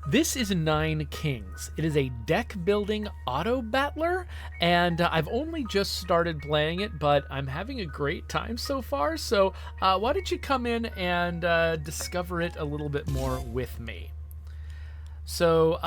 This is Nine Kings. It is a deck building auto battler, and I've only just started playing it, but I'm having a great time so far. So why don't you come in and discover it a little bit more with me? So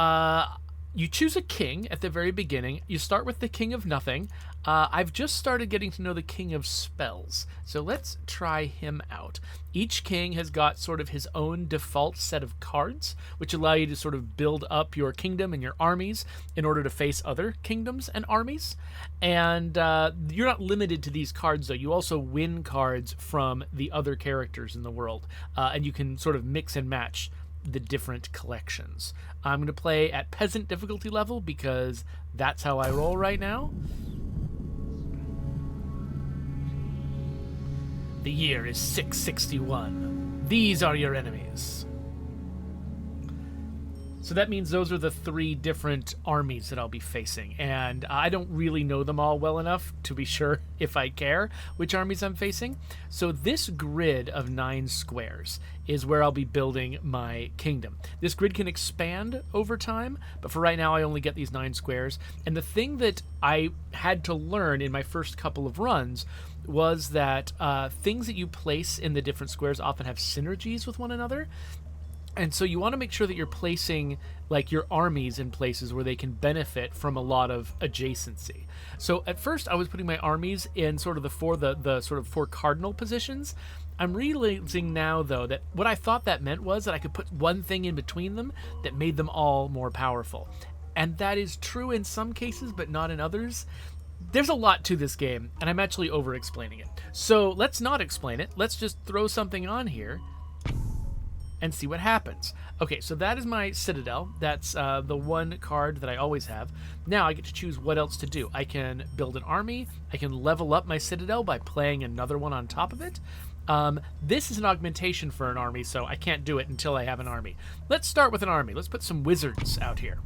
you choose a king at the very beginning. You start with the King of Nothing. I've just started getting to know the King of Spells, so let's try him out. Each king has got sort of his own default set of cards, which allow you to sort of build up your kingdom and your armies in order to face other kingdoms and armies. And you're not limited to these cards, though. You also win cards from the other characters in the world, and you can sort of mix and match the different collections. I'm going to play at peasant difficulty level because that's how I roll right now. The year is 661. These are your enemies. So that means those are the three different armies that I'll be facing, and I don't really know them all well enough to be sure if I care which armies I'm facing. So this grid of 9 squares is where I'll be building my kingdom. This grid can expand over time, but for right now I only get these 9 squares. And the thing that I had to learn in my first couple of runs was that things that you place in the different squares often have synergies with one another. And so you want to make sure that you're placing like your armies in places where they can benefit from a lot of adjacency. So at first I was putting my armies in sort of the sort of 4 cardinal positions. I'm realizing now though that what I thought that meant was that I could put one thing in between them that made them all more powerful. And that is true in some cases, but not in others. There's a lot to this game, and I'm actually over-explaining it. So let's not explain it. Let's just throw something on here and see what happens. Okay, so that is my Citadel. That's the one card that I always have. Now I get to choose what else to do. I can build an army. I can level up my Citadel by playing another one on top of it. This is an augmentation for an army, so I can't do it until I have an army. Let's start with an army. Let's put some wizards out here.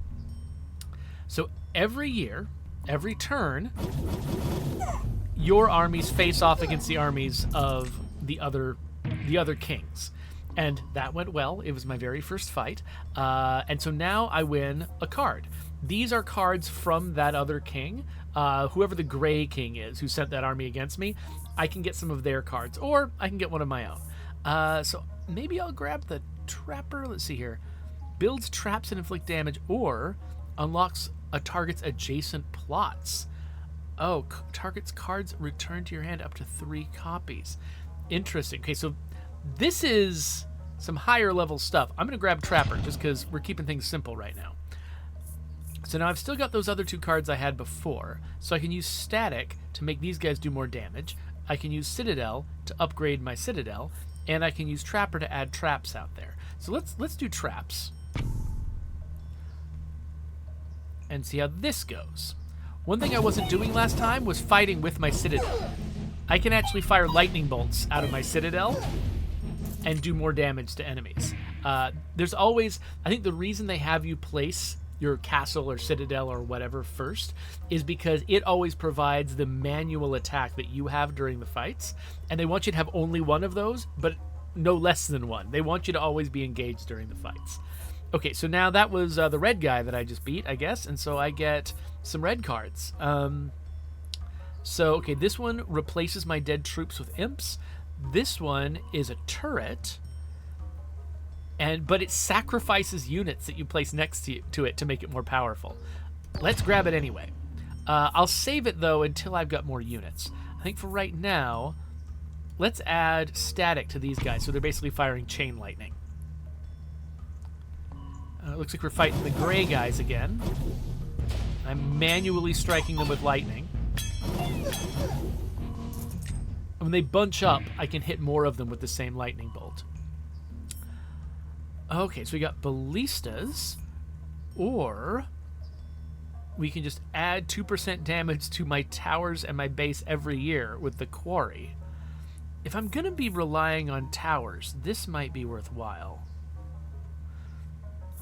So every year, every turn, your armies face off against the armies of the other kings. And that went well. It was my very first fight. And so now I win a card. These are cards from that other king. Whoever the gray king is who sent that army against me, I can get some of their cards, or I can get one of my own. So maybe I'll grab the Trapper. Let's see here. Builds traps and inflict damage, or unlocks a target's adjacent plots. Oh, target's cards return to your hand up to 3 copies. Interesting. Okay, so this is some higher level stuff. I'm going to grab Trapper just because we're keeping things simple right now. So now I've still got those other 2 cards I had before, so I can use Static to make these guys do more damage. I can use Citadel to upgrade my Citadel, and I can use Trapper to add traps out there. So let's do traps and see how this goes. One thing I wasn't doing last time was fighting with my Citadel. I can actually fire lightning bolts out of my Citadel and do more damage to enemies. There's always, I think the reason they have you place your castle or Citadel or whatever first is because it always provides the manual attack that you have during the fights, and they want you to have only one of those, but no less than one. They want you to always be engaged during the fights. Okay, so now that was the red guy that I just beat, I guess, and so I get some red cards. So, okay, this one replaces my dead troops with imps. This one is a turret, but it sacrifices units that you place next to it to make it more powerful. Let's grab it anyway. I'll save it, though, until I've got more units. I think for right now, let's add static to these guys, so they're basically firing chain lightning. Looks like we're fighting the gray guys again. I'm manually striking them with lightning. When they bunch up, I can hit more of them with the same lightning bolt. Okay, so we got ballistas, or we can just add 2% damage to my towers and my base every year with the quarry. If I'm going to be relying on towers, this might be worthwhile.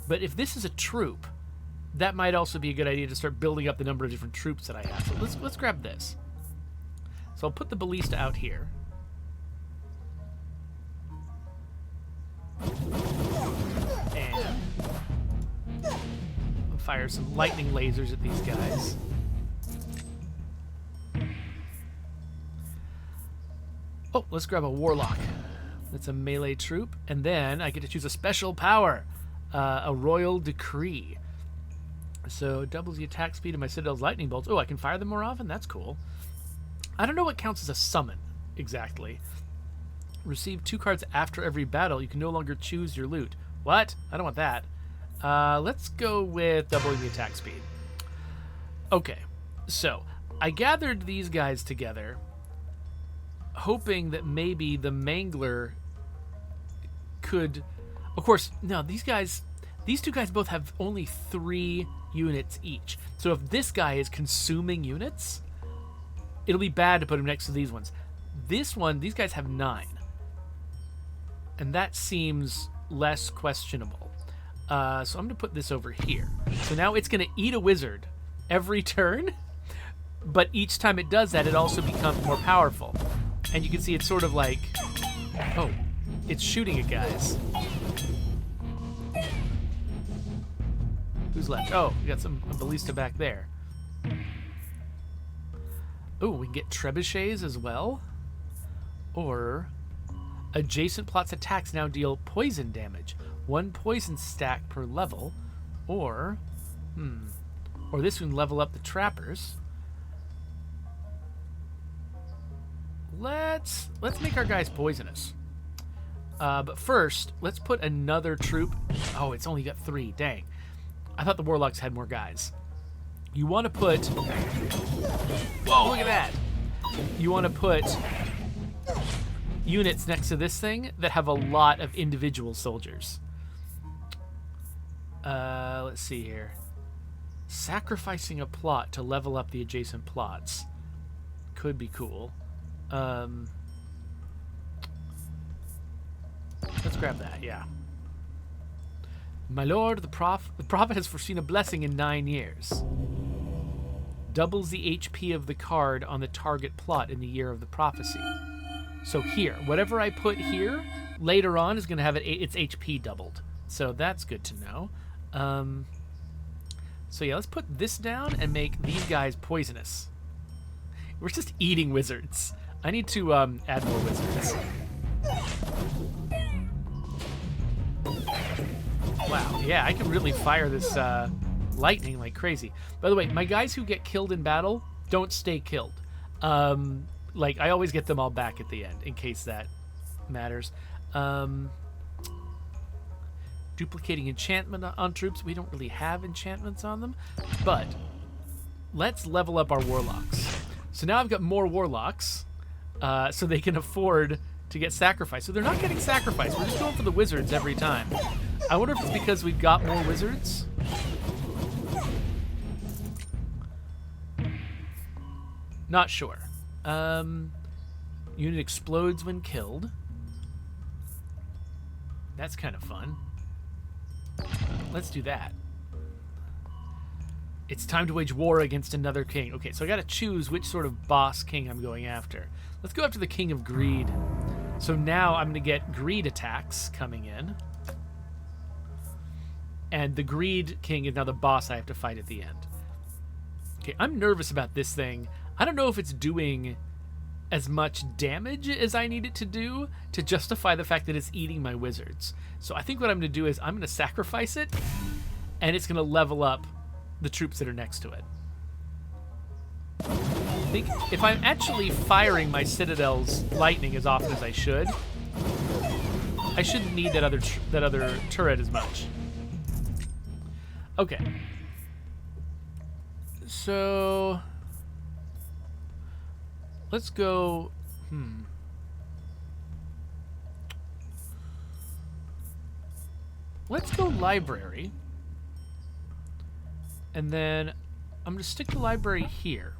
But if this is a troop, that might also be a good idea to start building up the number of different troops that I have. So let's grab this. So I'll put the ballista out here. And fire some lightning lasers at these guys. Oh, let's grab a warlock. That's a melee troop. And then I get to choose a special power, a royal decree. So doubles the attack speed of my Citadel's lightning bolts. Oh, I can fire them more often? That's cool. I don't know what counts as a summon exactly. Receive 2 cards after every battle. You can no longer choose your loot. What? I don't want that. Let's go with doubling the attack speed. Okay, so I gathered these guys together, hoping that maybe the Mangler could... Of course, no, these two guys both have only 3 units each. So if this guy is consuming units, it'll be bad to put him next to these ones. These guys have 9. And that seems less questionable. So I'm going to put this over here. So now it's going to eat a wizard every turn, but each time it does that, it also becomes more powerful. And you can see it's sort of like, oh, it's shooting at guys. Who's left? Oh, we got some ballista back there. Oh, we can get trebuchets as well. Or adjacent plots attacks now deal poison damage. 1 poison stack per level. Or this can level up the trappers. Let's make our guys poisonous. But first, let's put another troop. Oh, it's only got 3. Dang. I thought the warlocks had more guys. You want to put... Whoa, look at that! You want to put units next to this thing that have a lot of individual soldiers. Let's see here. Sacrificing a plot to level up the adjacent plots could be cool. Let's grab that, yeah. My lord, the prophet has foreseen a blessing in 9 years. Doubles the HP of the card on the target plot in the year of the prophecy. So here, whatever I put here, later on is going to have its HP doubled. So that's good to know. So yeah, let's put this down and make these guys poisonous. We're just eating wizards. I need to add more wizards. Wow, yeah, I can really fire this lightning like crazy. By the way, my guys who get killed in battle don't stay killed. Like, I always get them all back at the end, in case that matters. Duplicating enchantment on troops. We don't really have enchantments on them, but let's level up our warlocks. So now I've got more warlocks, so they can afford to get sacrificed. So they're not getting sacrificed. We're just going for the wizards every time. I wonder if it's because we've got more wizards. Not sure. Unit explodes when killed. That's kind of fun. Let's do that. It's time to wage war against another king. Okay, so I gotta choose which sort of boss king I'm going after. Let's go after the King of Greed. So now I'm gonna get greed attacks coming in. And the Greed King is now the boss I have to fight at the end. Okay, I'm nervous about this thing. I don't know if it's doing as much damage as I need it to do to justify the fact that it's eating my wizards. So I think what I'm going to do is I'm going to sacrifice it, and it's going to level up the troops that are next to it. I think if I'm actually firing my Citadel's lightning as often as I shouldn't need that other turret as much. Okay. So let's go. Let's go library. And then I'm going to stick the library here.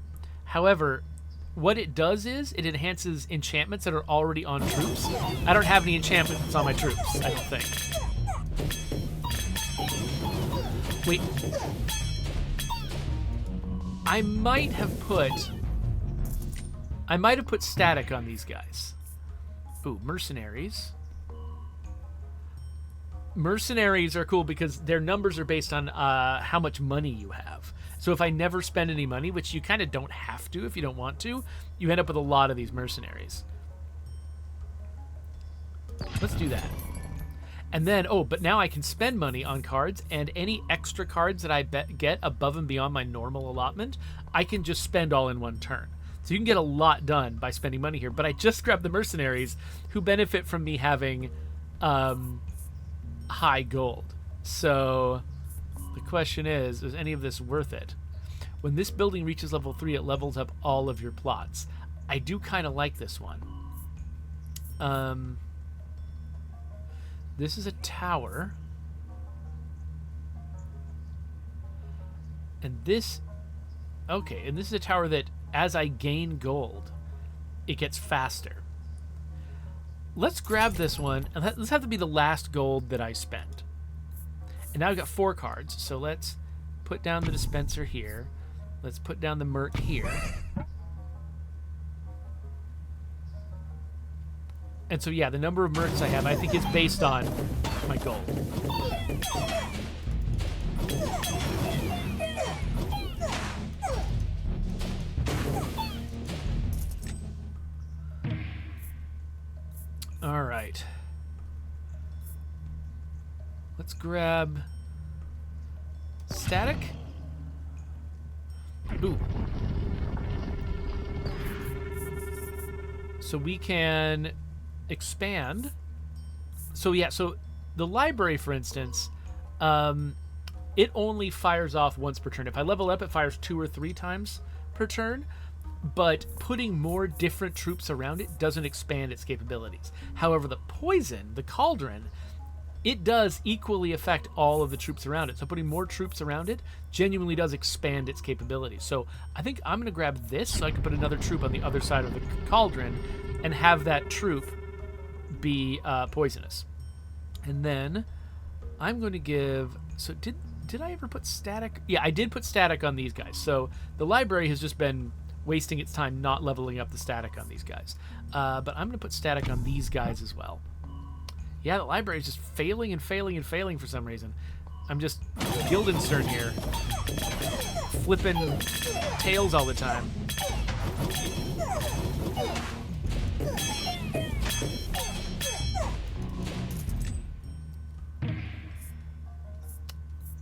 However, what it does is it enhances enchantments that are already on troops. I don't have any enchantments on my troops, I don't think. Wait. I might have put static on these guys. Ooh, mercenaries. mercenaries are cool because their numbers are based on how much money you have. So if I never spend any money, which you kind of don't have to if you don't want to, you end up with a lot of these mercenaries. Let's do that. And then, oh, but now I can spend money on cards, and any extra cards that I get above and beyond my normal allotment, I can just spend all in one turn. So you can get a lot done by spending money here. But I just grabbed the mercenaries who benefit from me having high gold. So the question is any of this worth it? When this building reaches level 3, it levels up all of your plots. I do kind of like this one. This is a tower. And this... Okay, and this is a tower that, as I gain gold, it gets faster. Let's grab this one, and let's have to be the last gold that I spend. And now I've got 4 cards, so let's put down the dispenser here. Let's put down the merc here. And so, yeah, the number of mercs I have, I think, is based on my gold. All right. Let's grab static. Ooh. So we can expand. So yeah, so the library, for instance, it only fires off once per turn. If I level up, it fires 2 or 3 times per turn. But putting more different troops around it doesn't expand its capabilities. However, the poison, the cauldron, it does equally affect all of the troops around it. So putting more troops around it genuinely does expand its capabilities. So I think I'm going to grab this so I can put another troop on the other side of the cauldron and have that troop be poisonous. And then I'm going to give... So did I ever put static? Yeah, I did put static on these guys. So the library has just been wasting its time not leveling up the static on these guys. But I'm going to put static on these guys as well. Yeah, the library is just failing and failing and failing for some reason. I'm just Guildenstern here. Flipping tails all the time.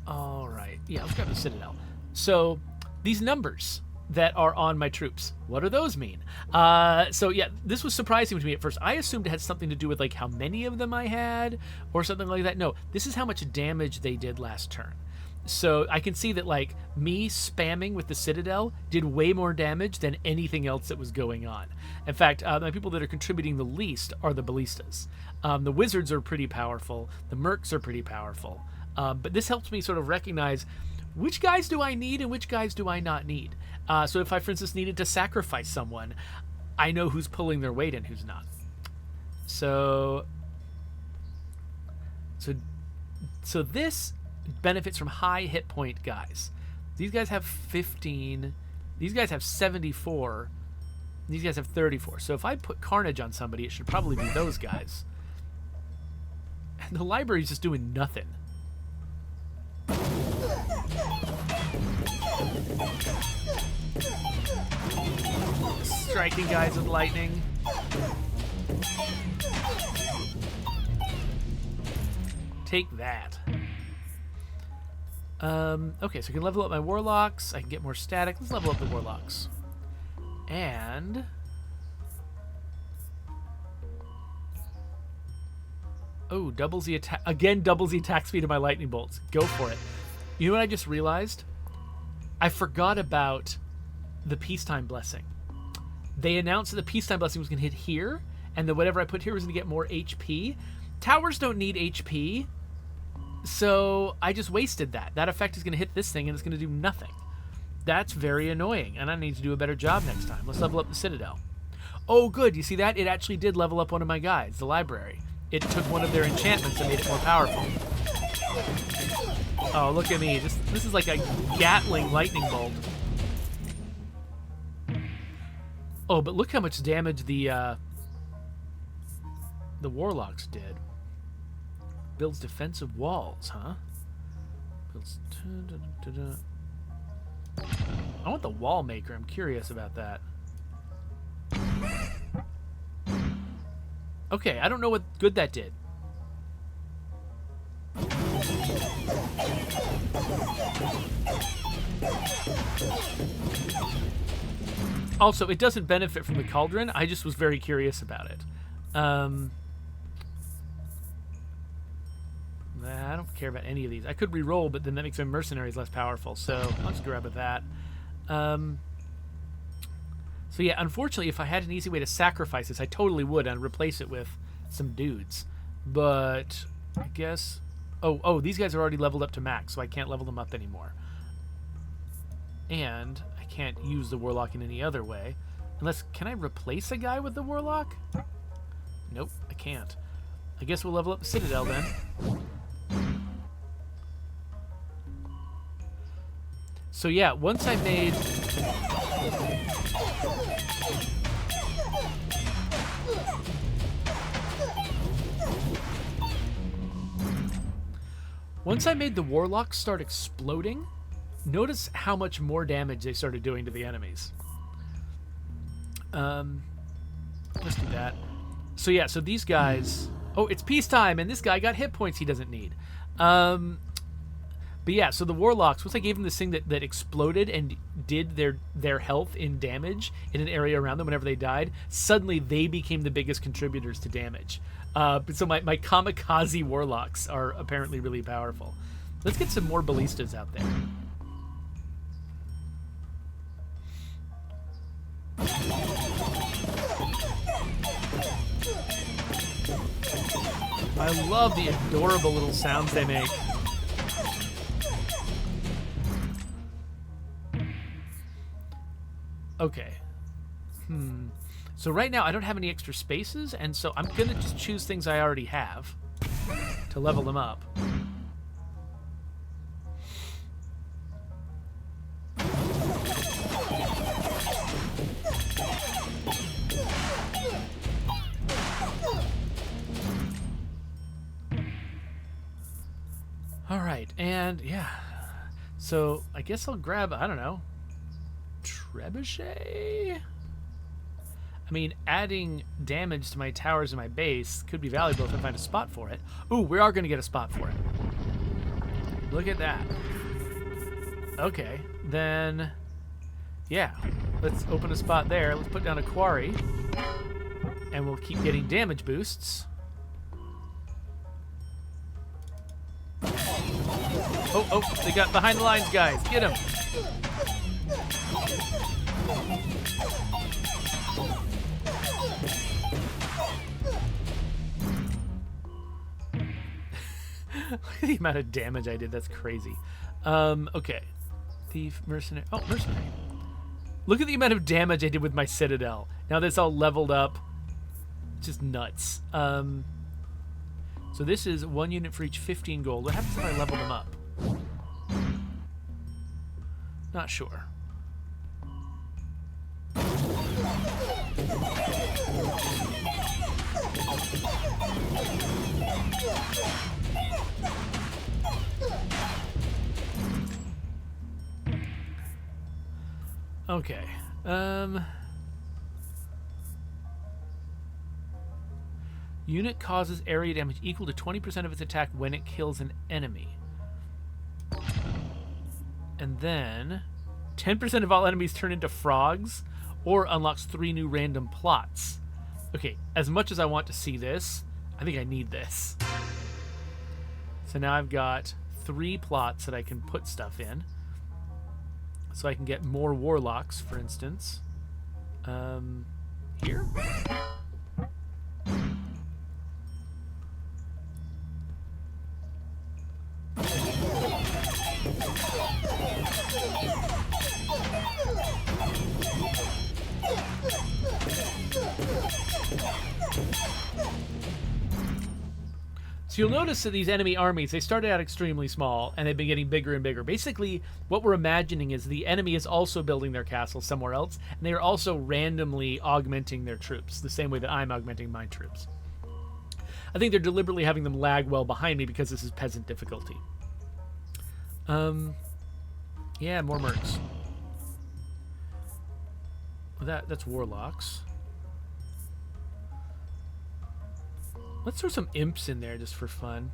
All right. Yeah, let's grab the Citadel. So these numbers that are on my troops, what do those mean? So yeah, this was surprising to me at first. I assumed it had something to do with like how many of them I had or something like that. No, this is how much damage they did last turn. So I can see that like me spamming with the Citadel did way more damage than anything else that was going on. In fact, the people that are contributing the least are the ballistas. The wizards are pretty powerful. The mercs are pretty powerful. But this helps me sort of recognize which guys do I need and which guys do I not need. So if I, for instance, needed to sacrifice someone, I know who's pulling their weight and who's not. So this benefits from high hit point guys. These guys have 15. These guys have 74. These guys have 34. So if I put Carnage on somebody, it should probably be those guys. And the library's just doing nothing. Striking guys with lightning. Take that. Okay, so I can level up my warlocks. I can get more static. Let's level up the warlocks. And oh, doubles the attack again. Doubles the attack speed of my lightning bolts. Go for it. You know what I just realized? I forgot about the peacetime blessing. They announced that the peacetime blessing was going to hit here, and that whatever I put here was going to get more HP. Towers don't need HP, so I just wasted that. That effect is going to hit this thing, and it's going to do nothing. That's very annoying, and I need to do a better job next time. Let's level up the Citadel. Oh, good. You see that? It actually did level up one of my guys, the library. It took one of their enchantments and made it more powerful. Oh, look at me. This is like a Gatling lightning bolt. Oh, but look how much damage the warlocks did. builds defensive walls, huh? Builds... I want the wall maker. I'm curious about that. Okay, I don't know what good that did. Also, it doesn't benefit from the cauldron. I just was very curious about it. I don't care about any of these. I could re-roll, but then that makes my mercenaries less powerful, so I'll just grab with that. So yeah, unfortunately, if I had an easy way to sacrifice this, I totally would and replace it with some dudes. But I guess... Oh, these guys are already leveled up to max, so I can't level them up anymore. And I can't use the Warlock in any other way. Unless, can I replace a guy with the Warlock? Nope, I can't. I guess we'll level up the Citadel then. So yeah, once I made... Once I made the Warlocks start exploding, notice how much more damage they started doing to the enemies. Let's do that. So yeah, so these guys... Oh, it's peacetime, and this guy got hit points he doesn't need. But yeah, so the Warlocks, once I gave them this thing that exploded and did their health in damage in an area around them whenever they died, suddenly they became the biggest contributors to damage. So my kamikaze Warlocks are apparently really powerful. Let's get some more ballistas out there. I love the adorable little sounds they make. Okay. So right now I don't have any extra spaces, and so I'm gonna just choose things I already have to level them up. All right, and yeah. So I guess I'll grab, I don't know, Trebuchet? I mean, adding damage to my towers and my base could be valuable if I find a spot for it. Ooh, we are going to get a spot for it. Look at that. Okay, then, yeah. Let's open a spot there. Let's put down a quarry. And we'll keep getting damage boosts. Oh, they got behind the lines, guys. Get them. Look at the amount of damage I did. That's crazy. Okay. Thief, mercenary. Oh, mercenary. Look at the amount of damage I did with my Citadel. Now that's all leveled up. Just nuts. So this is 1 unit for each 15 gold. What happens if I level them up? Not sure. Okay. Unit causes area damage equal to 20% of its attack when it kills an enemy. And then 10% of all enemies turn into frogs or unlocks 3 new random plots. Okay, as much as I want to see this, I think I need this. So now I've got 3 plots that I can put stuff in. So I can get more warlocks, for instance. Here? So you'll notice that these enemy armies, they started out extremely small, and they've been getting bigger and bigger. Basically, what we're imagining is the enemy is also building their castle somewhere else, and they are also randomly augmenting their troops, the same way that I'm augmenting my troops. I think they're deliberately having them lag well behind me because this is peasant difficulty. Yeah, more mercs. That's warlocks. Let's throw some imps in there just for fun.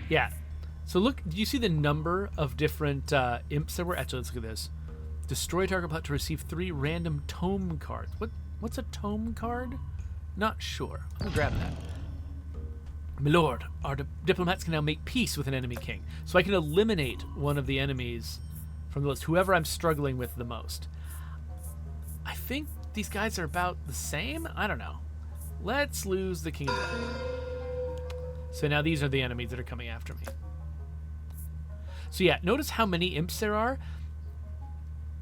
Yeah. So look, do you see the number of different imps there were? Actually, let's look at this. Destroy target plot to receive 3 random tome cards. What's a tome card? Not sure. I'm gonna grab that. My lord, our diplomats can now make peace with an enemy king. So I can eliminate one of the enemies from the list, whoever I'm struggling with the most. I think these guys are about the same? I don't know. Let's lose the king of blood. So now these are the enemies that are coming after me. So yeah, notice how many imps there are.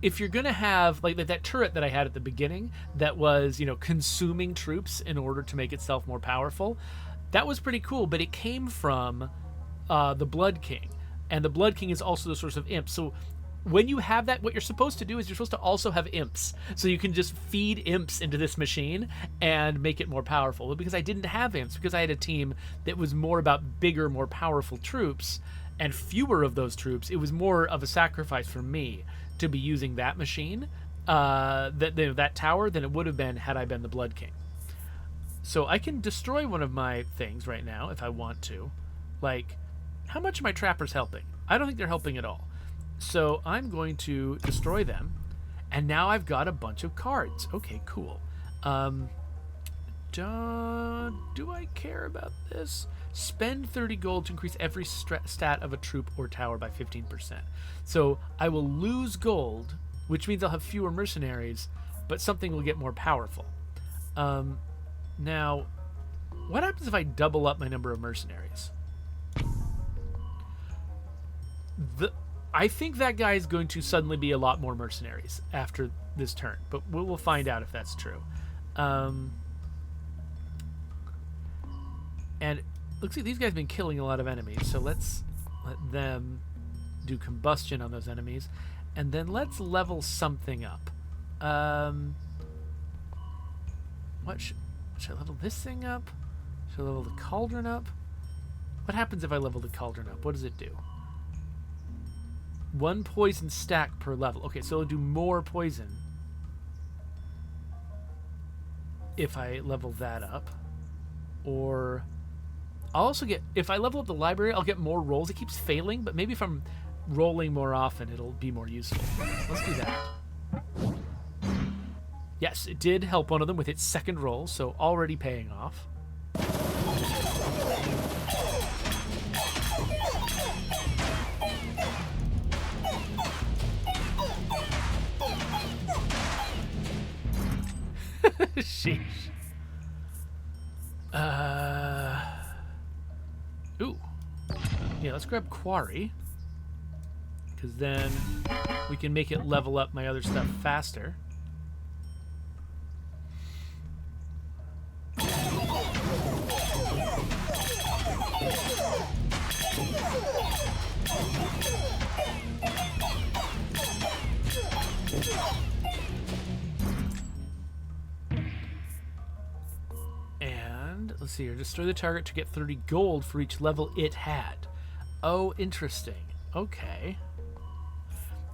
If you're going to have, like that turret that I had at the beginning that was, consuming troops in order to make itself more powerful, that was pretty cool, but it came from the Blood King. And the Blood King is also the source of imps. So when you have that, what you're supposed to do is you're supposed to also have imps. So you can just feed imps into this machine and make it more powerful. But because I didn't have imps, because I had a team that was more about bigger, more powerful troops and fewer of those troops, it was more of a sacrifice for me to be using that machine, that tower, than it would have been had I been the Blood King. So I can destroy one of my things right now if I want to. Like, how much are my trappers helping? I don't think they're helping at all. So I'm going to destroy them, and now I've got a bunch of cards. Okay, cool. Do I care about this? Spend 30 gold to increase every stat of a troop or tower by 15%. So I will lose gold, which means I'll have fewer mercenaries, but something will get more powerful. Now, what happens if I double up my number of mercenaries? I think that guy is going to suddenly be a lot more mercenaries after this turn, but we'll find out if that's true. And looks like these guys have been killing a lot of enemies, so let's let them do combustion on those enemies, and then let's level something up. Should I level this thing up? Should I level the cauldron up? What happens if I level the cauldron up? What does it do? 1 poison stack per level. Okay, so it'll do more poison if I level that up. Or I'll also get, if I level up the library, I'll get more rolls. It keeps failing, but maybe if I'm rolling more often, it'll be more useful. Let's do that. Yes, it did help one of them with its second roll, so already paying off. Sheesh. Ooh. Yeah, let's grab Quarry, because then we can make it level up my other stuff faster. Let's see here. Destroy the target to get 30 gold for each level it had. Oh, interesting. Okay.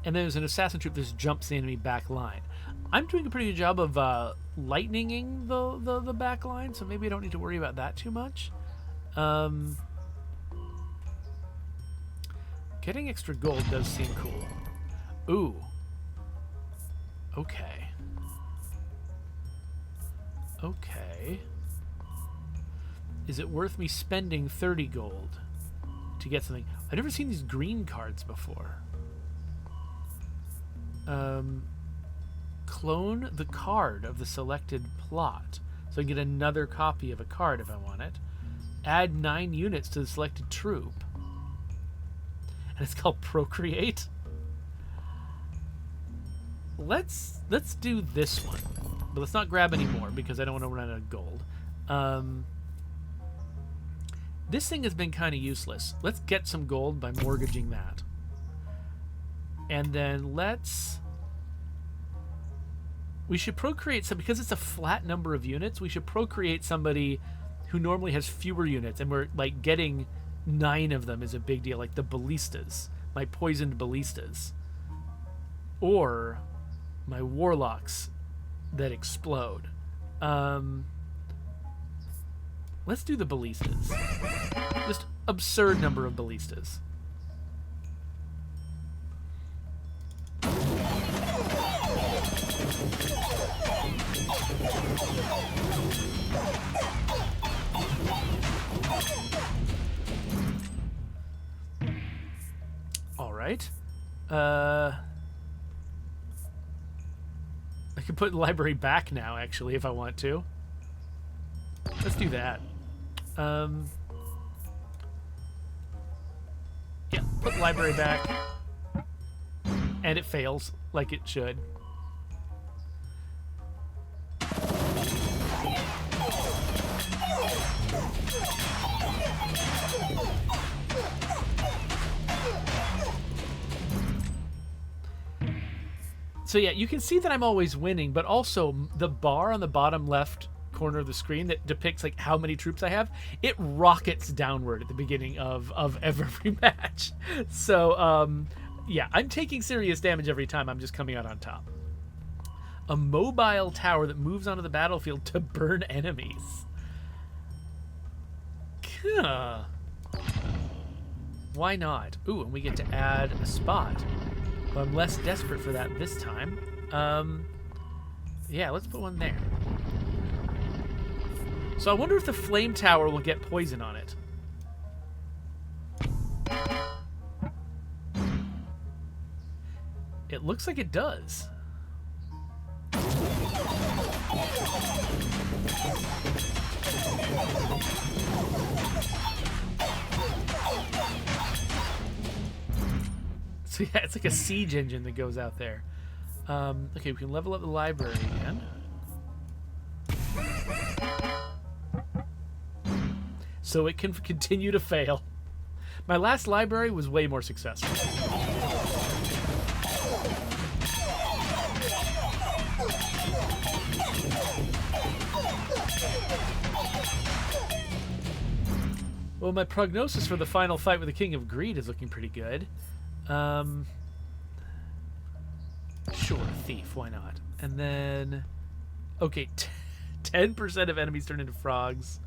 And then there's an assassin troop that just jumps the enemy back line. I'm doing a pretty good job of lightninging the back line, so maybe I don't need to worry about that too much. Getting extra gold does seem cool. Ooh. Okay. Okay. Is it worth me spending 30 gold to get something? I've never seen these green cards before. Clone the card of the selected plot. So I can get another copy of a card if I want it. Add 9 units to the selected troop. And it's called Procreate. let's do this one. But let's not grab any more because I don't want to run out of gold. This thing has been kind of useless. Let's get some gold by mortgaging that. And then we should procreate some, because it's a flat number of units, we should procreate somebody who normally has fewer units, and we're like getting 9 of them is a big deal, like the ballistas, my poisoned ballistas. Or my warlocks that explode. Let's do the ballistas. Just absurd number of ballistas. All right. I can put the library back now, actually, if I want to. Let's do that. Yeah, put library back. And it fails, like it should. So yeah, you can see that I'm always winning, but also the bar on the bottom left corner of the screen that depicts like how many troops I have, it rockets downward at the beginning of every match. So yeah, I'm taking serious damage every time. I'm just coming out on top. A mobile tower that moves onto the battlefield to burn enemies. Why not? Ooh, and we get to add a spot. Well, I'm less desperate for that this time. Yeah, let's put one there. So I wonder if the flame tower will get poison on it. It looks like it does. So yeah, it's like a siege engine that goes out there. Okay, we can level up the library again. So it can continue to fail. My last library was way more successful. Well, my prognosis for the final fight with the King of Greed is looking pretty good. Sure, thief, why not? And then, okay, 10% of enemies turn into frogs.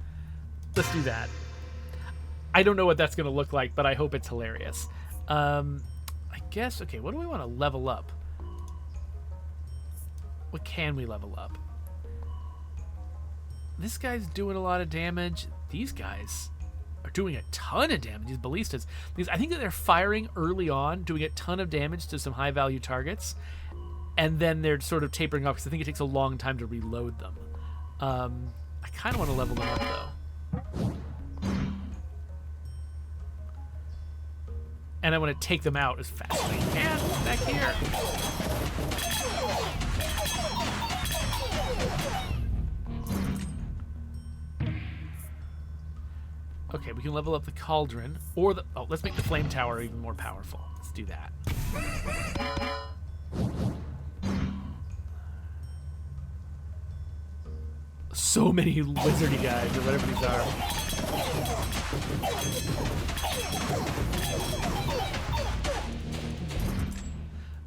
Let's do that. I don't know what that's going to look like, but I hope it's hilarious. I guess, okay, what do we want to level up? What can we level up? This guy's doing a lot of damage. These guys are doing a ton of damage, these ballistas. Because I think that they're firing early on, doing a ton of damage to some high-value targets, and then they're sort of tapering off, because I think it takes a long time to reload them. I kind of want to level them up, though. And I want to take them out as fast as I can. Back here. Okay, we can level up the cauldron, or the... Oh, let's make the flame tower even more powerful. Let's do that. So many wizardy guys, or whatever these are.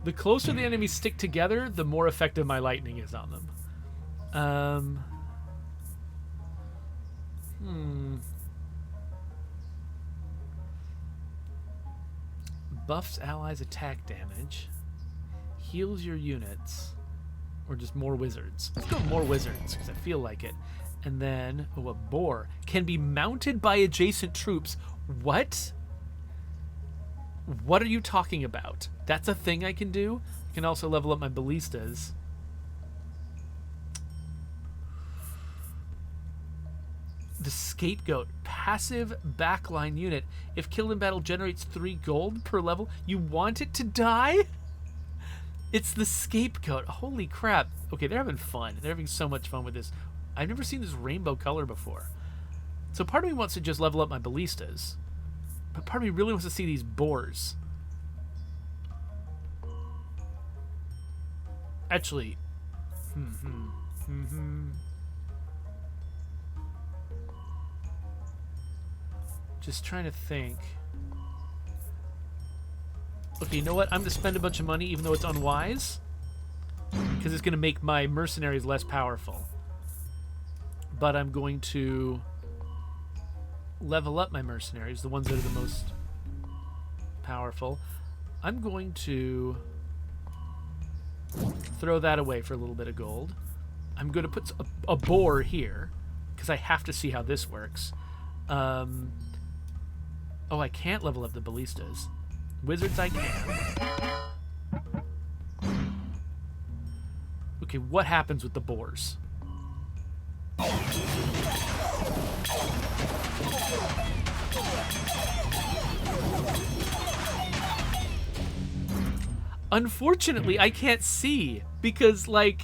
The closer the enemies stick together, the more effective my lightning is on them. Buffs allies attack damage. Heals your units. Or just more wizards. Let's go more wizards, because I feel like it. And then, oh, a boar. Can be mounted by adjacent troops. What? What are you talking about? That's a thing I can do? I can also level up my ballistas. The Scapegoat. Passive backline unit. If killed in battle, generates 3 gold per level. You want it to die? It's the scapegoat. Holy crap. Okay, they're having fun. They're having so much fun with this. I've never seen this rainbow color before. So part of me wants to just level up my ballistas. But part of me really wants to see these boars. Actually. Just trying to think. Okay, you know what? I'm going to spend a bunch of money even though it's unwise. Because it's going to make my mercenaries less powerful. But I'm going to level up my mercenaries, the ones that are the most powerful. I'm going to throw that away for a little bit of gold. I'm going to put a boar here because I have to see how this works. Oh, I can't level up the ballistas. Wizards I can. Okay, what happens with the boars? Unfortunately, I can't see because, like,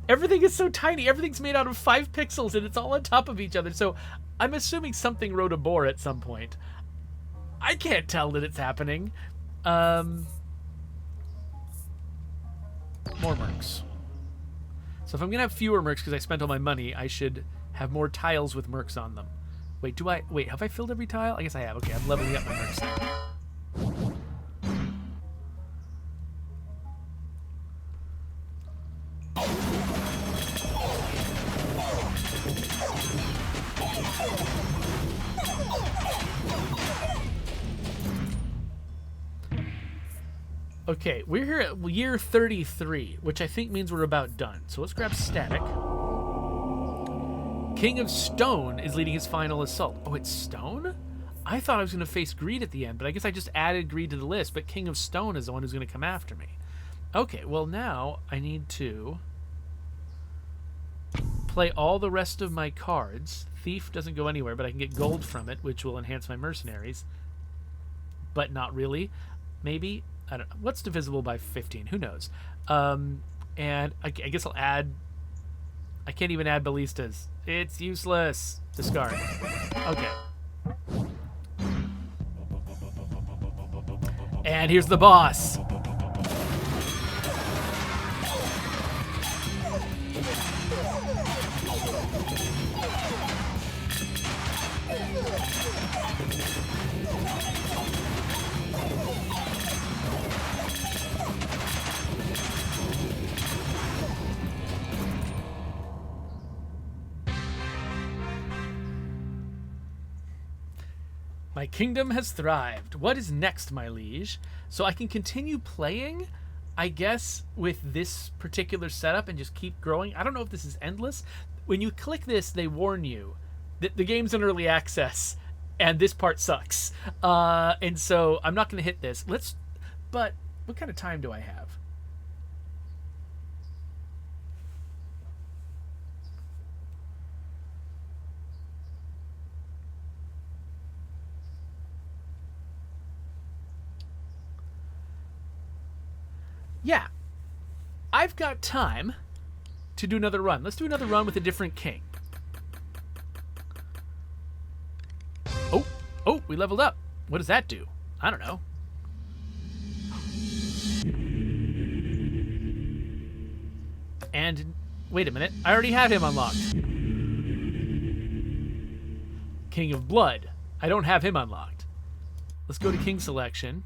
everything is so tiny. Everything's made out of 5 pixels and it's all on top of each other. So I'm assuming something rode a boar at some point. I can't tell that it's happening. More mercs. So if I'm going to have fewer mercs because I spent all my money, I should have more tiles with mercs on them. Wait, have I filled every tile? I guess I have. Okay, I'm leveling up my mercs now. Okay, we're here at year 33, which I think means we're about done. So let's grab static. King of Stone is leading his final assault. Oh, it's Stone? I thought I was going to face Greed at the end, but I guess I just added Greed to the list, but King of Stone is the one who's going to come after me. Okay, well now I need to play all the rest of my cards. Thief doesn't go anywhere, but I can get gold from it, which will enhance my mercenaries. But not really. Maybe. I don't know. What's divisible by 15? Who knows? And I guess I'll add... I can't even add ballistas. It's useless. Discard. Okay. And here's the boss. My kingdom has thrived. What is next, my liege? So I can continue playing, I guess, with this particular setup and just keep growing. I don't know if this is endless. When you click this, they warn you that the game's in early access and this part sucks. And so I'm not going to hit this. But what kind of time do I have? Yeah, I've got time to do another run. Let's do another run with a different king. Oh, we leveled up. What does that do? I don't know. And wait a minute, I already have him unlocked. King of Blood. I don't have him unlocked. Let's go to King Selection.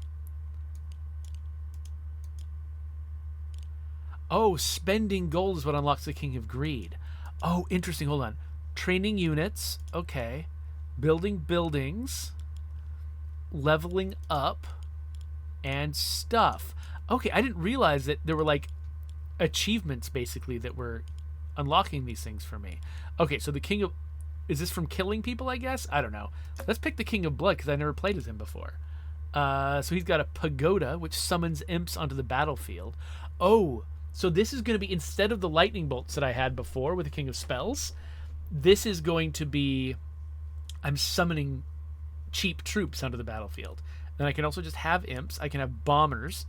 Oh, spending gold is what unlocks the King of Greed. Oh, interesting. Hold on. Training units. Okay. Building buildings. Leveling up. And stuff. Okay, I didn't realize that there were, like, achievements, basically, that were unlocking these things for me. Okay, so the King of... Is this from killing people, I guess? I don't know. Let's pick the King of Blood, because I never played as him before. So he's got a pagoda, which summons imps onto the battlefield. Oh... So this is going to be, instead of the lightning bolts that I had before with the King of Spells, this is going to be, I'm summoning cheap troops onto the battlefield. Then I can also just have imps. I can have bombers.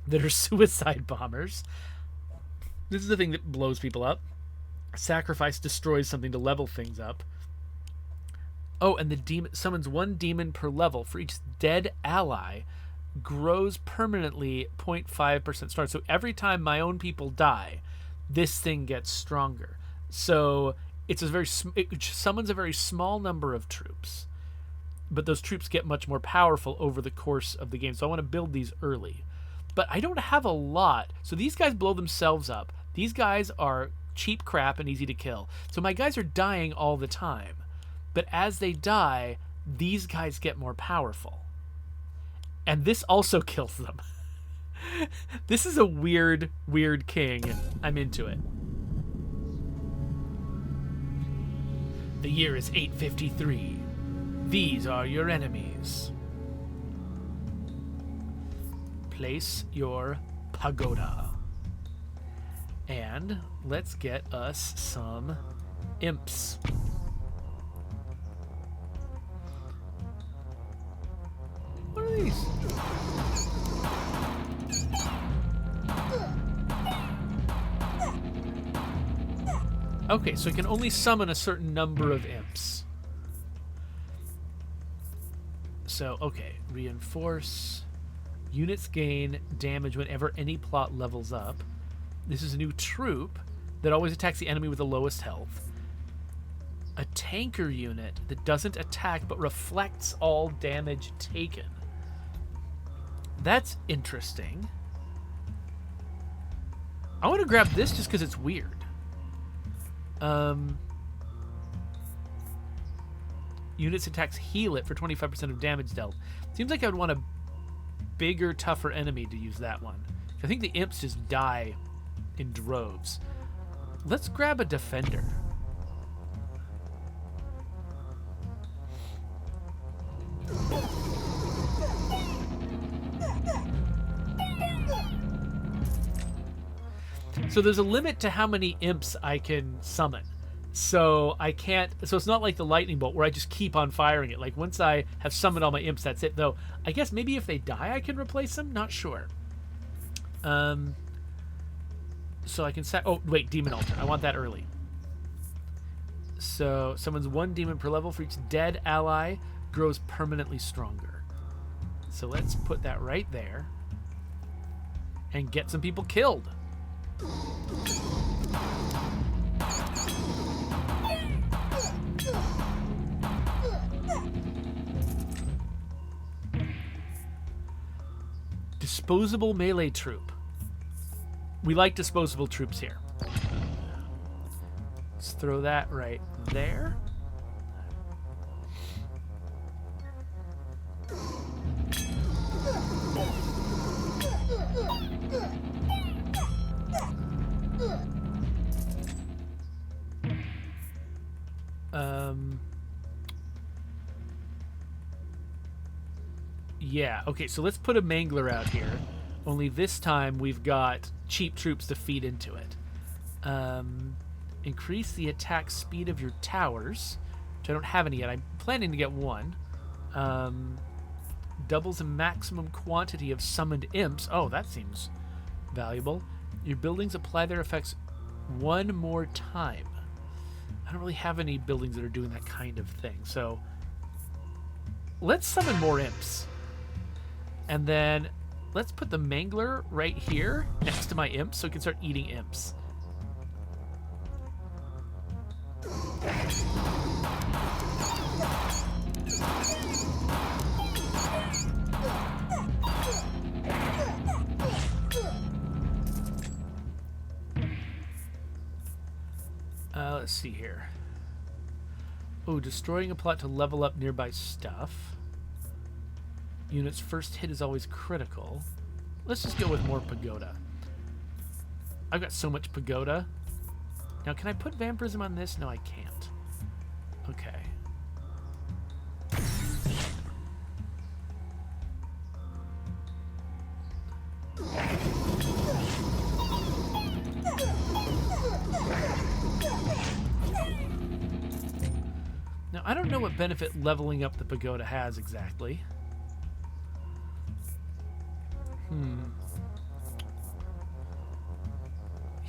that are suicide bombers. This is the thing that blows people up. Sacrifice destroys something to level things up. Oh, and the demon summons one demon per level. For each dead ally, grows permanently 0.5% stronger. So every time my own people die, this thing gets stronger. So it summons a very small number of troops, but those troops get much more powerful over the course of the game. So I want to build these early. But I don't have a lot. So these guys blow themselves up. These guys are cheap crap and easy to kill. So my guys are dying all the time. But as they die, these guys get more powerful. And this also kills them. This is a weird, weird king. I'm into it. The year is 853. These are your enemies. Place your pagoda. And let's get us some imps. What are these? Okay, so it can only summon a certain number of imps. So, okay, reinforce. Units gain damage whenever any plot levels up. This is a new troop that always attacks the enemy with the lowest health. A tanker unit that doesn't attack but reflects all damage taken. That's interesting. I want to grab this just because it's weird. Units attacks heal it for 25% of damage dealt. Seems like I'd want a bigger, tougher enemy to use that one. I think the imps just die in droves. Let's grab a defender. So there's a limit to how many imps I can summon. So I can't, so it's not like the lightning bolt where I just keep on firing it. Like once I have summoned all my imps, that's it. Though I guess maybe if they die, I can replace them. Not sure. So I can set, oh wait, demon altar. I want that early. So summons one demon per level. For each dead ally, grows permanently stronger. So let's put that right there and get some people killed. Disposable melee troop. We like disposable troops here. Let's throw that right there. Yeah, okay, so let's put a mangler out here. Only this time we've got cheap troops to feed into it. Increase the attack speed of your towers, which I don't have any yet. I'm planning to get one. Doubles the maximum quantity of summoned imps. Oh, that seems valuable. Your buildings apply their effects one more time. I don't really have any buildings that are doing that kind of thing. So let's summon more imps. And then let's put the mangler right here next to my imps so it can start eating imps. Let's see here. Oh, destroying a plot to level up nearby stuff. Unit's first hit is always critical. Let's just go with more pagoda. I've got so much pagoda. Now, can I put vampirism on this? No, I can't. Okay. Now, I don't know what benefit leveling up the pagoda has exactly.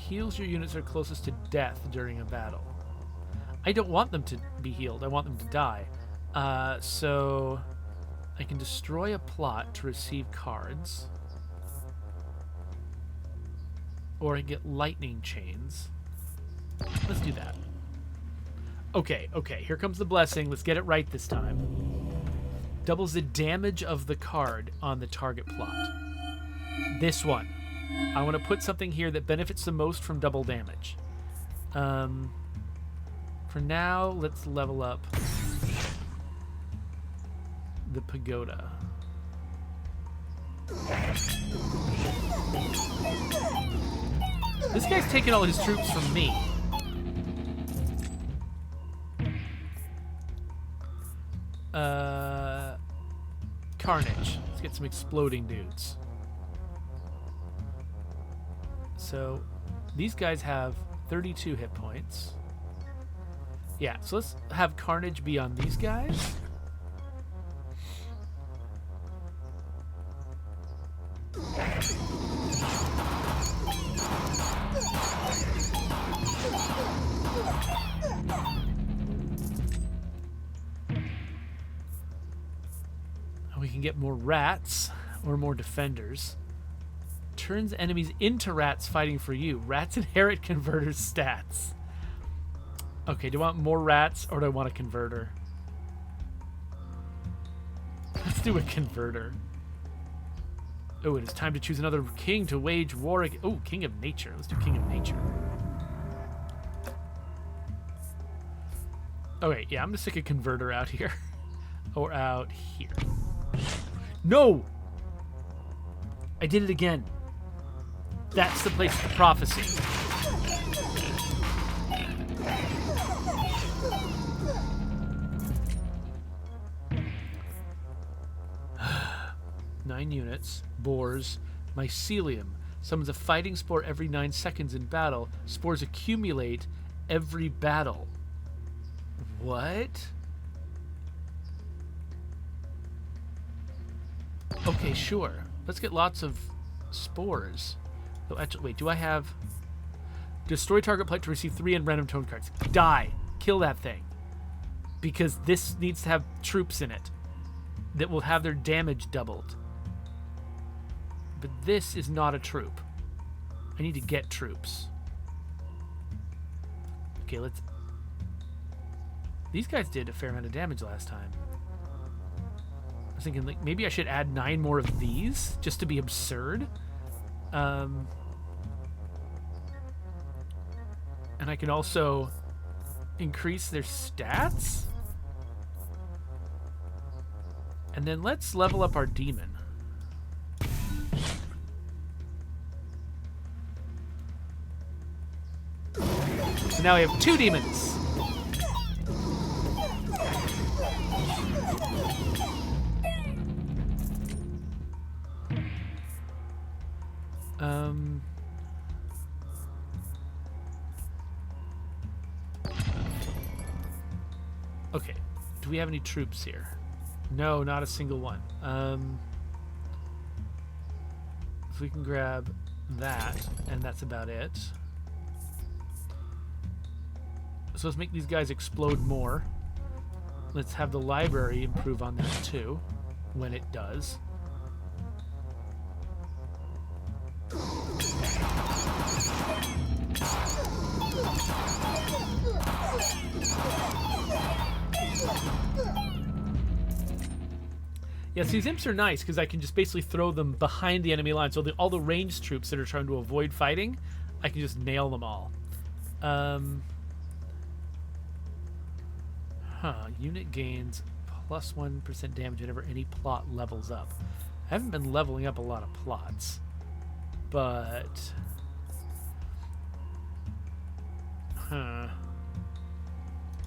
Heals your units that are closest to death during a battle. I don't want them to be healed. I want them to die. So I can destroy a plot to receive cards. Or I get lightning chains. Let's do that. Okay, here comes the blessing. Let's get it right this time. Doubles the damage of the card on the target plot. This one. I want to put something here that benefits the most from double damage. For now, let's level up the pagoda. This guy's taking all his troops from me. Carnage. Let's get some exploding dudes. So, these guys have 32 hit points. Yeah, so let's have Carnage be on these guys. We can get more rats or more defenders. Turns enemies into rats fighting for you. Rats inherit converter's stats. Okay, do I want more rats or do I want a converter? Let's do a converter. Oh, it is time to choose another king to wage war against. Oh, King of Nature. Let's do King of Nature. Okay, yeah, I'm gonna stick a converter out here. Or out here. No! I did it again. That's the place of the prophecy. Nine units. Boars. Mycelium. Summons a fighting spore every 9 seconds in battle. Spores accumulate every battle. What? Okay, sure. Let's get lots of spores. Oh, actually, wait, do I have... Destroy target plate to receive 3 random tone cards. Die. Kill that thing. Because this needs to have troops in it that will have their damage doubled. But this is not a troop. I need to get troops. Okay, let's... These guys did a fair amount of damage last time. I was thinking, like, maybe I should add 9 more of these, just to be absurd. And I can also increase their stats. And then let's level up our demon. So now we have 2 demons. Okay, do we have any troops here? No, not a single one. If we can grab that, and that's about it. So let's make these guys explode more. Let's have the library improve on that too, when it does. Yeah, so these imps are nice because I can just basically throw them behind the enemy line. So all the ranged troops that are trying to avoid fighting, I can just nail them all. Unit gains plus 1% damage whenever any plot levels up. I haven't been leveling up a lot of plots, but...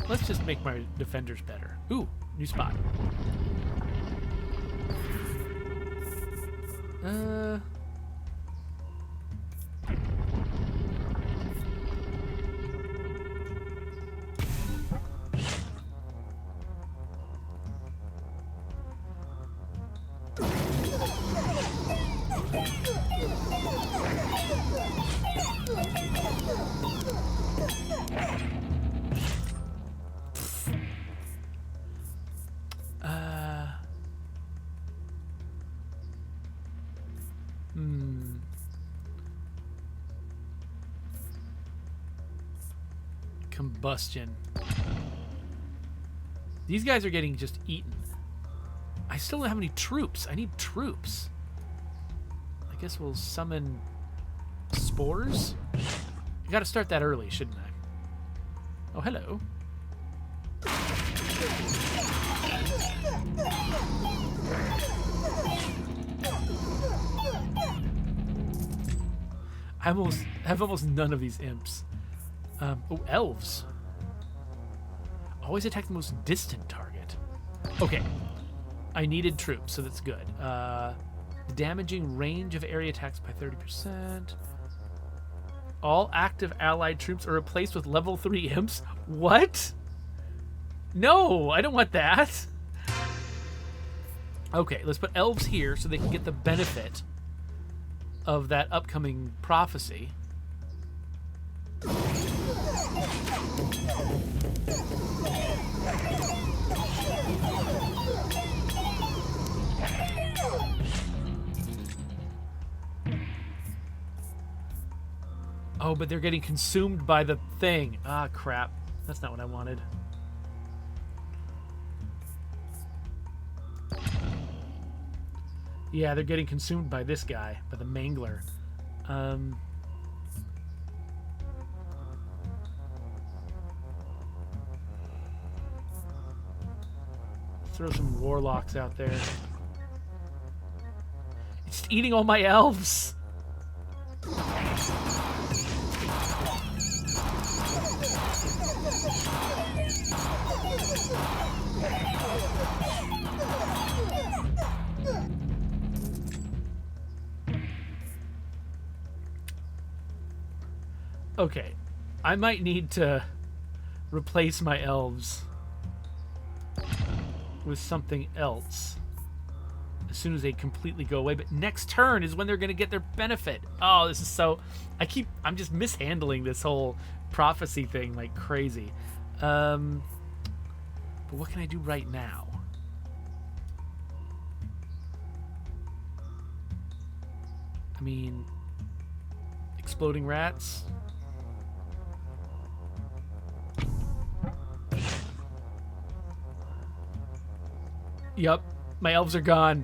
Let's just make my defenders better. Ooh, new spot. Combustion. These guys are getting just eaten. I still don't have any troops. I need troops. I guess we'll summon spores. I gotta start that early, shouldn't I? Oh, hello. I have almost none of these imps. Oh, elves. Always attack the most distant target. Okay. I needed troops, so that's good. The damaging range of area attacks by 30%. All active allied troops are replaced with level 3 imps. What? No, I don't want that. Okay, let's put elves here so they can get the benefit of that upcoming prophecy. Oh, but they're getting consumed by the thing. Ah, crap. That's not what I wanted. Yeah, they're getting consumed by this guy, by the Mangler. Throw some warlocks out there. It's eating all my elves. Okay, I might need to replace my elves with something else as soon as they completely go away. But next turn is when they're going to get their benefit. Oh, this is so... I'm just mishandling this whole prophecy thing like crazy. But what can I do right now? I mean, exploding rats... Yup, my elves are gone.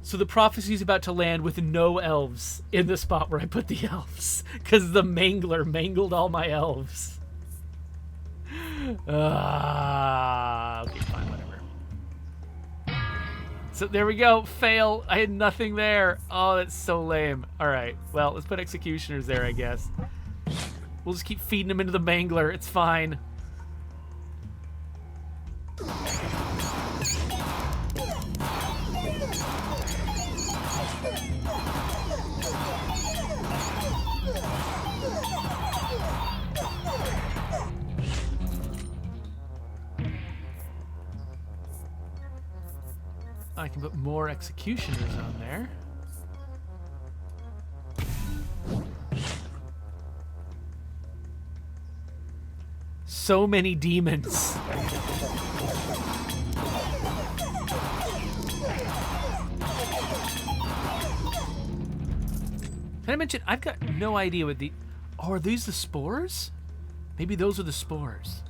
So the prophecy's about to land with no elves in the spot where I put the elves, because the Mangler mangled all my elves. Okay, fine, whatever. So there we go. Fail. I had nothing there. Oh, that's so lame. All right. Well, let's put executioners there, I guess. We'll just keep feeding them into the Mangler. It's fine. I can put more executioners on there. So many demons. Can I mention, I've got no idea what the... Oh, are these the spores? Maybe those are the spores.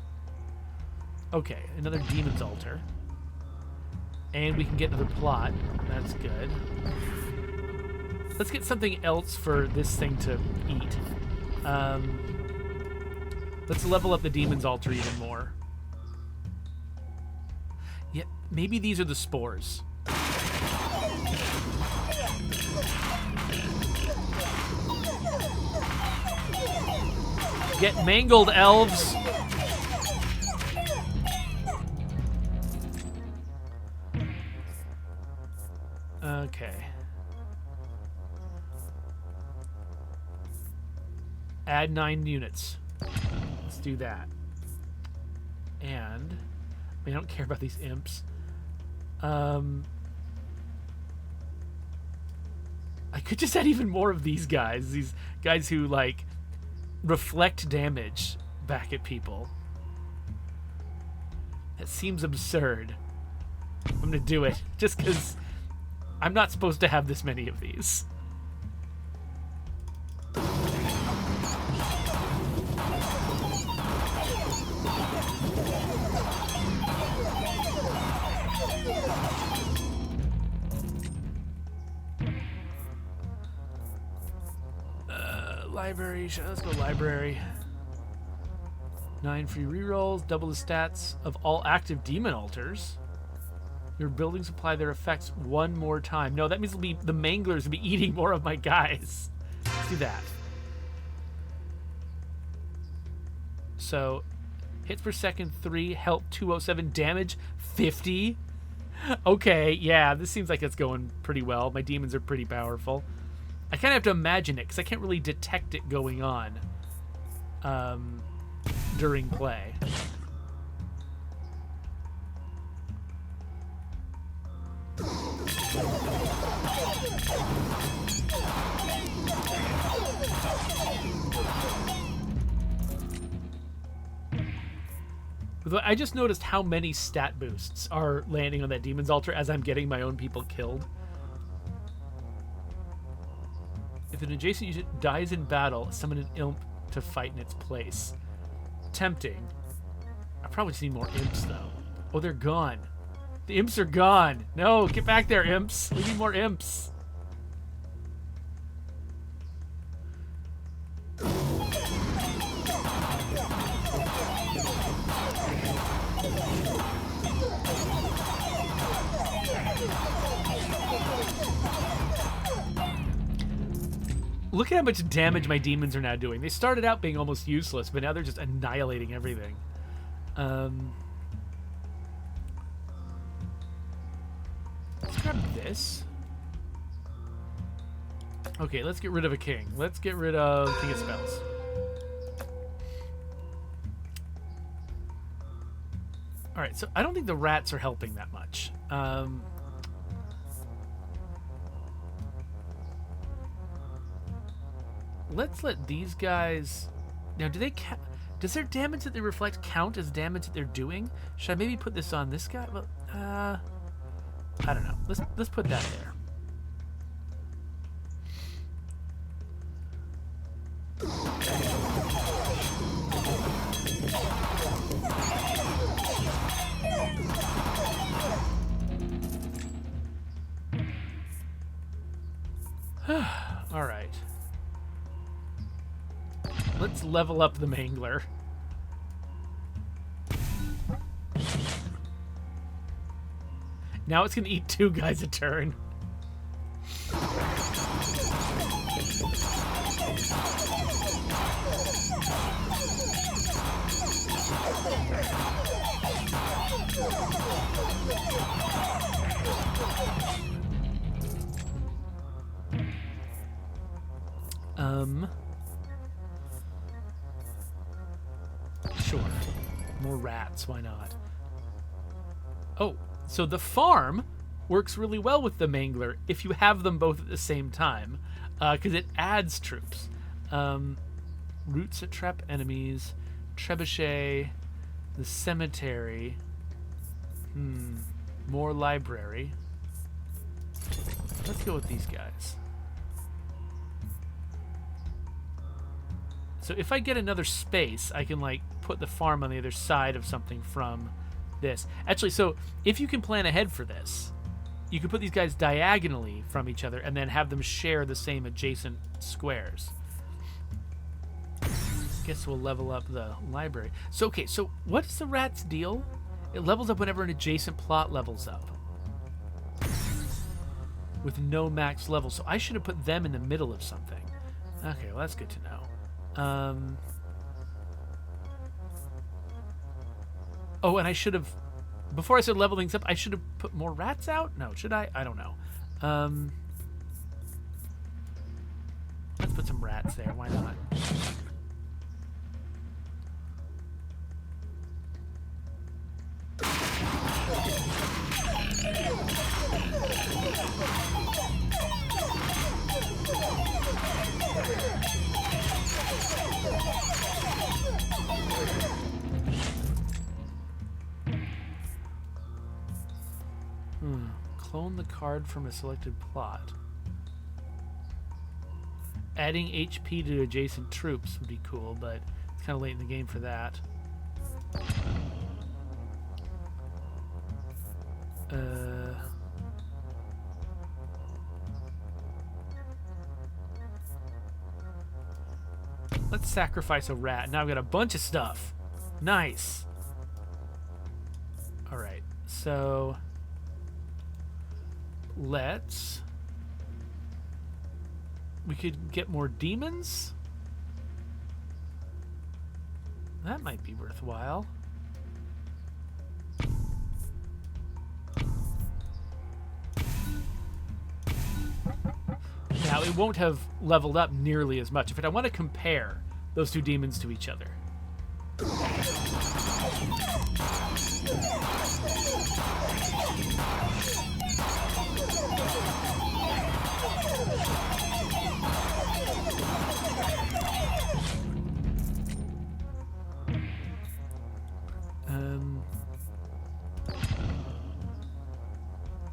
Okay, another demon's altar. And we can get another plot. That's good. Let's get something else for this thing to eat. Let's level up the demon's altar even more. Yeah, maybe these are the spores. Get mangled, elves! Okay. Add 9 units. Let's do that. And I don't care about these imps. I could just add even more of these guys. These guys who, like, reflect damage back at people. That seems absurd. I'm gonna do it just because I'm not supposed to have this many of these. Library. Let's go library. 9 free rerolls. Double the stats of all active demon altars. Your buildings apply their effects 1 more time. No, that means it'll be the manglers will be eating more of my guys. Let's do that. So, hits per second 3, health 207, damage 50. Okay, yeah, this seems like it's going pretty well. My demons are pretty powerful. I kind of have to imagine it because I can't really detect it going on during play. I just noticed how many stat boosts are landing on that Demon's Altar as I'm getting my own people killed. If an adjacent unit dies in battle, summon an imp to fight in its place. Tempting. I probably just need more imps, though. Oh, they're gone. The imps are gone. No, get back there, imps. We need more imps. Look at how much damage my demons are now doing. They started out being almost useless, but now they're just annihilating everything. Let's grab this. Okay, let's get rid of a king. Let's get rid of King of Spells. Alright, so I don't think the rats are helping that much. Let's let these guys... Now, do they does their damage that they reflect count as damage that they're doing? Should I maybe put this on this guy? Well, I don't know. Let's put that there. All right. Let's level up the Mangler. Now it's gonna eat 2 guys a turn. Sure. More rats, why not? Oh, so the farm works really well with the Mangler if you have them both at the same time, because it adds troops. Roots that trap enemies, trebuchet, the cemetery, more library. Let's go with these guys. So if I get another space, I can like put the farm on the other side of something from this. Actually, so if you can plan ahead for this, you can put these guys diagonally from each other and then have them share the same adjacent squares. Guess we'll level up the library. So, okay, so what's the rat's deal? It levels up whenever an adjacent plot levels up. With no max level. So I should have put them in the middle of something. Okay, well, that's good to know. Oh, and I should have... Before I said level things up, I should have put more rats out? No, should I? I don't know. Let's put some rats there. Why not? Clone the card from a selected plot. Adding HP to adjacent troops would be cool, but it's kind of late in the game for that. Let's sacrifice a rat. Now I've got a bunch of stuff. Nice. Alright, so let's... We could get more demons? That might be worthwhile. Now, it won't have leveled up nearly as much. In fact, I want to compare those two demons to each other.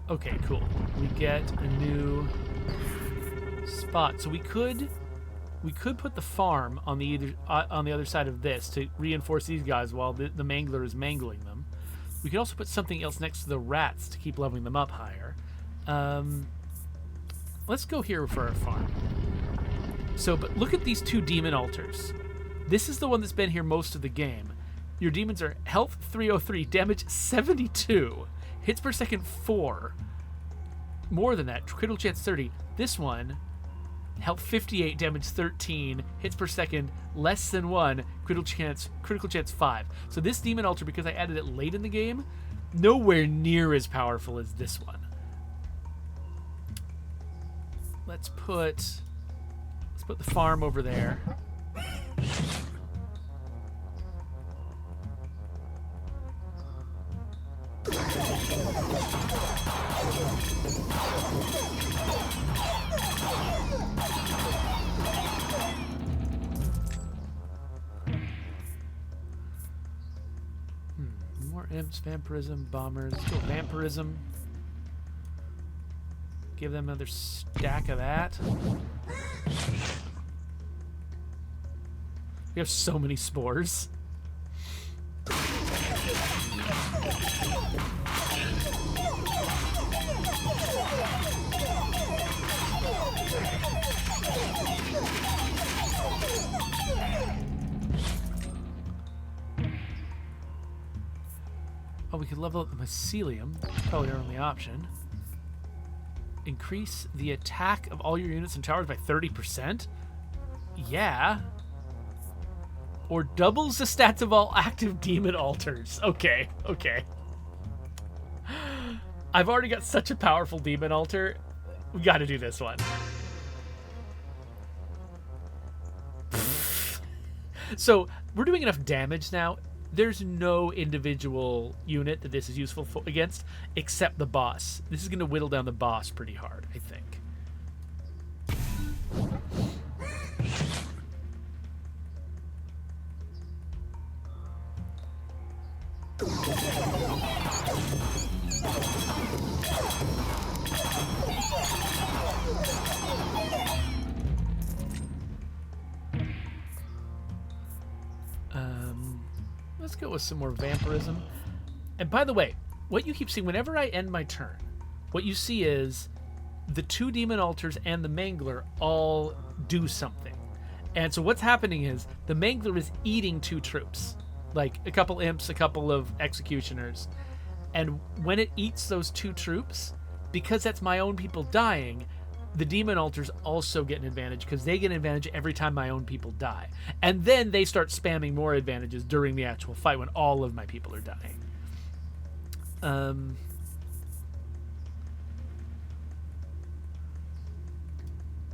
Okay, cool. We get a new spot. So we could put the farm on the other side of this to reinforce these guys while the mangler is mangling them. We could also put something else next to the rats to keep leveling them up higher. Let's go here for our farm. So, but look at these two demon altars. This is the one that's been here most of the game. Your demons are health 303, damage 72, hits per second 4. More than that, critical chance 30. This one, health 58, damage 13, hits per second less than 1, critical chance 5. So this demon altar, because I added it late in the game, nowhere near as powerful as this one. Let's put the farm over there. More imps, vampirism, bombers. Let's go vampirism. Give them another stack of that. We have so many spores. Oh, we could level up the mycelium. Probably our only option. Increase the attack of all your units and towers by 30%? Yeah. Or doubles the stats of all active demon altars. Okay, okay. I've already got such a powerful demon altar. We gotta do this one. So, we're doing enough damage now. There's no individual unit that this is useful against, except the boss. This is going to whittle down the boss pretty hard, I think. Let's go with some more vampirism. And by the way, what you keep seeing whenever I end my turn, what you see is the two demon altars and the mangler all do something. And so what's happening is the mangler is eating two troops, like a couple imps, a couple of executioners. And when it eats those two troops, because that's my own people dying, the demon altars also get an advantage because they get an advantage every time my own people die. And then they start spamming more advantages during the actual fight when all of my people are dying.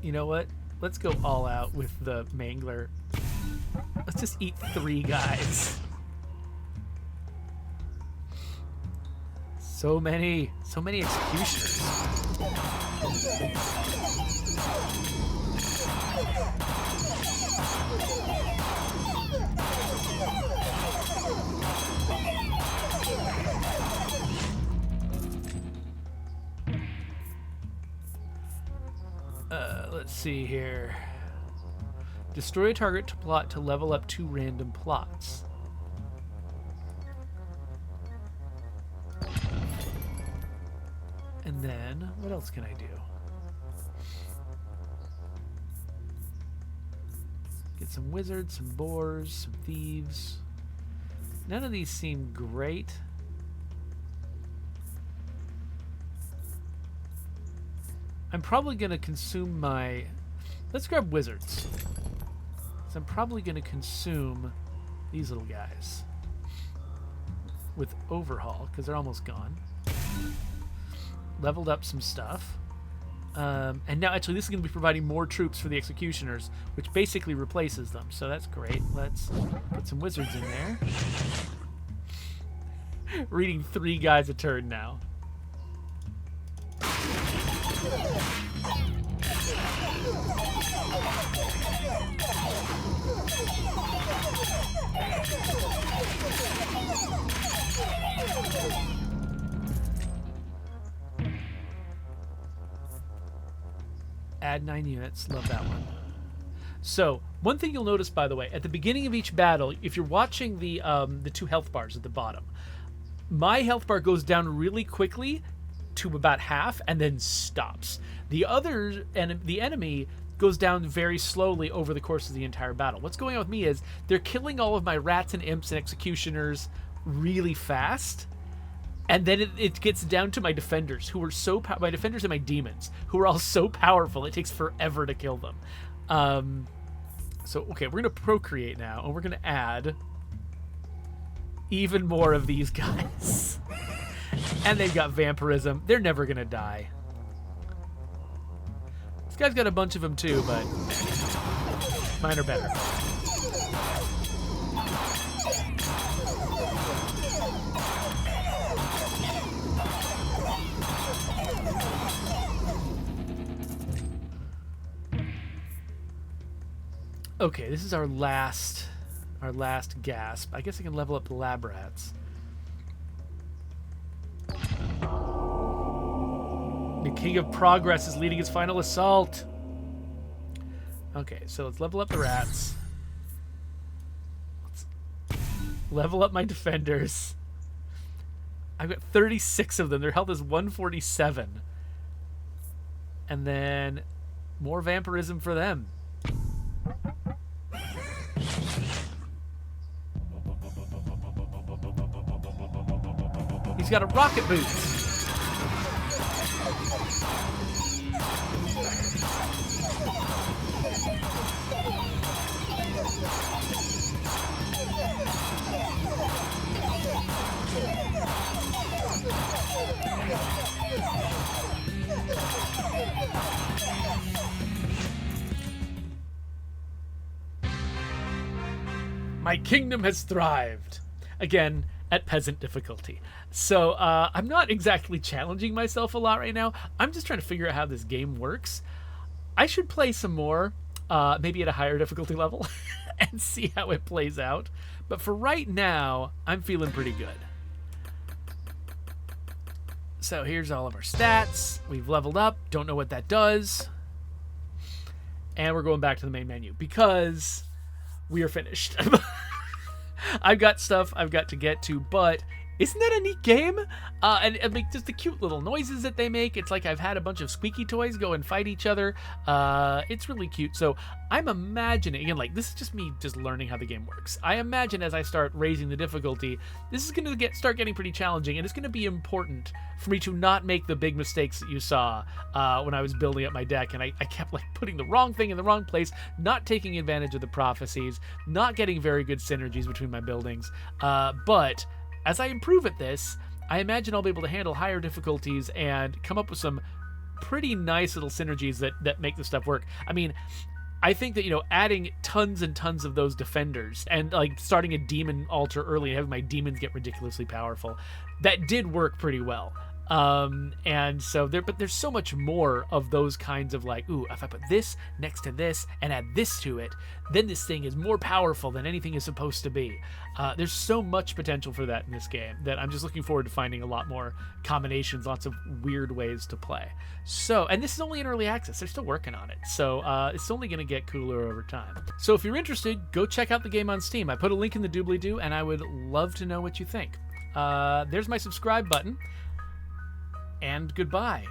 You know what? Let's go all out with the mangler. Let's just eat 3 guys. So many executioners. Let's see here. Destroy a target to plot to level up 2 random plots. And then, what else can I do? Get some wizards, some boars, some thieves. None of these seem great. I'm probably going to consume my... Let's grab wizards. So I'm probably going to consume these little guys with overhaul, because they're almost gone. Leveled up some stuff. And now, actually, this is going to be providing more troops for the executioners, which basically replaces them. So that's great. Let's put some wizards in there. Reading 3 guys a turn now. Add 9 units. Love that one. So, one thing you'll notice, by the way, at the beginning of each battle, if you're watching the 2 health bars at the bottom, my health bar goes down really quickly to about half and then stops. The enemy goes down very slowly over the course of the entire battle. What's going on with me is they're killing all of my rats and imps and executioners really fast. And then it gets down to my defenders, who are my defenders and my demons, who are all so powerful, it takes forever to kill them. So, okay, we're going to procreate now, and we're going to add even more of these guys. And they've got vampirism. They're never going to die. This guy's got a bunch of them too, but mine are better. Okay, this is our last gasp. I guess I can level up the lab rats. The King of Progress is leading his final assault. Okay, so let's level up the rats. Let's level up my defenders. I've got 36 of them. Their health is 147. And then more vampirism for them. He's got a rocket boost. My kingdom has thrived. Again, at peasant difficulty. So I'm not exactly challenging myself a lot right now. I'm just trying to figure out how this game works. I should play some more, maybe at a higher difficulty level, and see how it plays out. But for right now, I'm feeling pretty good. So here's all of our stats. We've leveled up. Don't know what that does. And we're going back to the main menu because we are finished. I've got stuff I've got to get to, but isn't that a neat game? And like just the cute little noises that they make. It's like I've had a bunch of squeaky toys go and fight each other. It's really cute. So I'm imagining, again, like this is just me just learning how the game works. I imagine as I start raising the difficulty, this is going to start getting pretty challenging, and it's going to be important for me to not make the big mistakes that you saw when I was building up my deck, and I kept like putting the wrong thing in the wrong place, not taking advantage of the prophecies, not getting very good synergies between my buildings. But as I improve at this, I imagine I'll be able to handle higher difficulties and come up with some pretty nice little synergies that make this stuff work. I mean, I think that, adding tons and tons of those defenders and like starting a demon altar early and having my demons get ridiculously powerful, that did work pretty well. And so but there's so much more of those kinds of like, ooh, if I put this next to this and add this to it, then this thing is more powerful than anything is supposed to be. There's so much potential for that in this game that I'm just looking forward to finding a lot more combinations, lots of weird ways to play. So, and this is only in early access. They're still working on it. So it's only going to get cooler over time. So if you're interested, go check out the game on Steam. I put a link in the doobly-doo, and I would love to know what you think. There's my subscribe button. And goodbye.